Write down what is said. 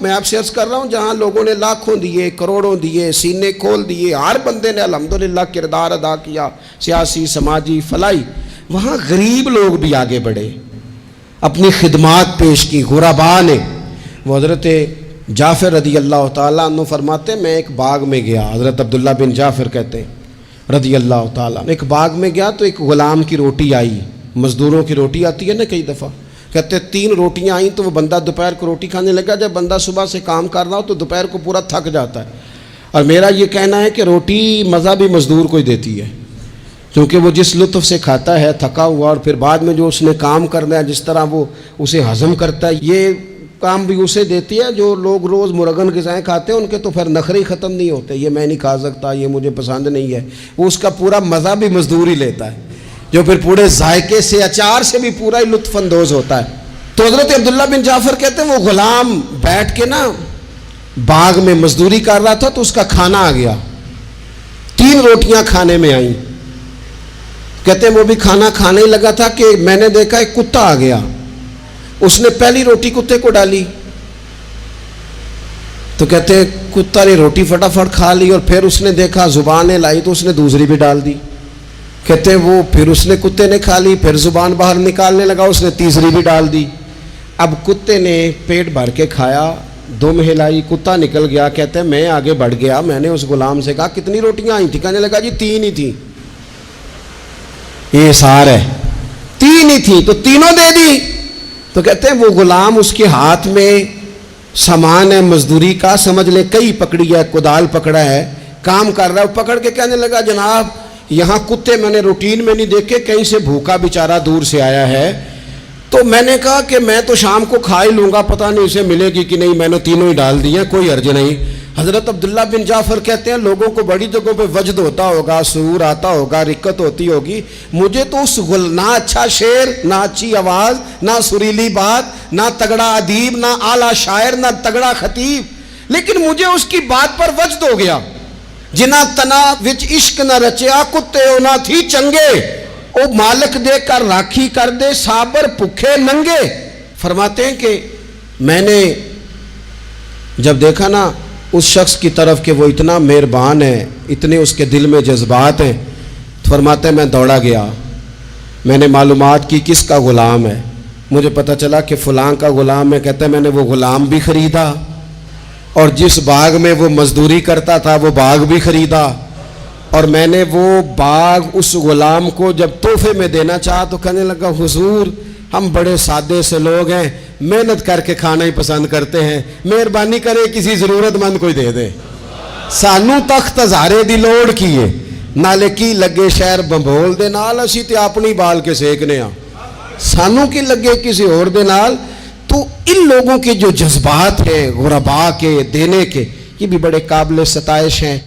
میں آپ سے عرض کر رہا ہوں جہاں لوگوں نے لاکھوں دیے، کروڑوں دیے، سینے کھول دیے، ہر بندے نے الحمدللہ کردار ادا کیا، سیاسی، سماجی، فلاحی، وہاں غریب لوگ بھی آگے بڑھے، اپنی خدمات پیش کی، غرباء نے۔ وہ حضرت جعفر رضی اللہ تعالیٰ عنہ فرماتے ہیں میں ایک باغ میں گیا، حضرت عبداللہ بن جعفر کہتے ہیں رضی اللہ تعالیٰ عنہ، ایک باغ میں گیا تو ایک غلام کی روٹی آئی، مزدوروں کی روٹی آتی ہے نا کئی دفعہ، کہتے 3 روٹیاں آئیں تو وہ بندہ دوپہر کو روٹی کھانے لگا۔ جب بندہ صبح سے کام کر رہا ہو تو دوپہر کو پورا تھک جاتا ہے، اور میرا یہ کہنا ہے کہ روٹی مزہ بھی مزدور کو ہی دیتی ہے، کیونکہ وہ جس لطف سے کھاتا ہے تھکا ہوا، اور پھر بعد میں جو اس نے کام کرنا ہے جس طرح وہ اسے ہضم کرتا ہے، یہ کام بھی اسے دیتی ہے۔ جو لوگ روز مرغن غذائیں کھاتے ہیں ان کے تو پھر نخرے ہی ختم نہیں ہوتے، یہ میں نہیں کھا سکتا، یہ مجھے پسند نہیں ہے، وہ اس کا پورا مزہ بھی مزدور ہی لیتا ہے، جو پھر پورے ذائقے سے، اچار سے بھی پورا ہی لطف اندوز ہوتا ہے۔ تو حضرت عبداللہ بن جعفر کہتے ہیں وہ غلام بیٹھ کے نا باغ میں مزدوری کر رہا تھا تو اس کا کھانا آ گیا، 3 روٹیاں کھانے میں آئیں۔ کہتے ہیں وہ بھی کھانا کھانے ہی لگا تھا کہ میں نے دیکھا ایک کتا آ گیا، اس نے پہلی روٹی کتے کو ڈالی، تو کہتے ہیں کتا نے روٹی فٹافٹ کھا لی، اور پھر اس نے دیکھا زبان لائی تو اس نے دوسری بھی ڈال دی۔ کہتے ہیں وہ پھر اس نے کتے نے کھا لی، پھر زبان باہر نکالنے لگا، اس نے تیسری بھی ڈال دی۔ اب کتے نے پیٹ بھر کے کھایا، دم ہلائی، کتا نکل گیا۔ کہتے ہیں میں آگے بڑھ گیا، میں نے اس غلام سے کہا کتنی روٹیاں آئی تھی؟ کہنے لگا جی 3 ہی تھی۔ یہ سار ہے، 3 ہی تھی تو تینوں دے دی۔ تو کہتے ہیں وہ غلام، اس کے ہاتھ میں سامان ہے مزدوری کا، سمجھ لے کئی پکڑی ہے، کدال پکڑا ہے، کام کر رہا ہے، پکڑ کے کہنے لگا جناب یہاں کتے میں نے روٹین میں نہیں دیکھے، کہیں سے بھوکا بیچارہ دور سے آیا ہے، تو میں نے کہا کہ میں تو شام کو کھا ہی لوں گا، پتہ نہیں اسے ملے گی کہ نہیں، میں نے تینوں ہی ڈال دی ہیں، کوئی حرج نہیں۔ حضرت عبداللہ بن جعفر کہتے ہیں لوگوں کو بڑی جگہوں پہ وجد ہوتا ہوگا، سرور آتا ہوگا، رکت ہوتی ہوگی، مجھے تو اس نہ اچھا شعر، نہ اچھی آواز، نہ سریلی بات، نہ تگڑا ادیب، نہ اعلیٰ شاعر، نہ تگڑا خطیب، لیکن مجھے اس کی بات پر وجد ہو گیا۔ جنا تنا وچ عشق نہ رچیا، کتے او نہ تھی چنگے، او مالک دے کر راکھی کر دے، صابر بھوکے ننگے۔ فرماتے ہیں کہ میں نے جب دیکھا نا اس شخص کی طرف کہ وہ اتنا مہربان ہے، اتنے اس کے دل میں جذبات ہیں، فرماتے ہیں میں دوڑا گیا، میں نے معلومات کی کس کا غلام ہے، مجھے پتہ چلا کہ فلاں کا غلام ہے۔ کہتا ہے میں نے وہ غلام بھی خریدا، اور جس باغ میں وہ مزدوری کرتا تھا وہ باغ بھی خریدا، اور میں نے وہ باغ اس غلام کو جب تحفے میں دینا چاہا تو کہنے لگا حضور ہم بڑے سادے سے لوگ ہیں، محنت کر کے کھانا ہی پسند کرتے ہیں، مہربانی کرے کسی ضرورت مند کوئی دے دے، سانو تخت ہزارے دی لوڑ کیے، نالے کی لگے شہر بمبول دے نال، اسی تے اپنی بال کے سیکنے ہاں، سانو کی لگے کسی اور دے نال۔ تو ان لوگوں کے جو جذبات ہیں غرباء کے، دینے کے، یہ بھی بڑے قابل ستائش ہیں۔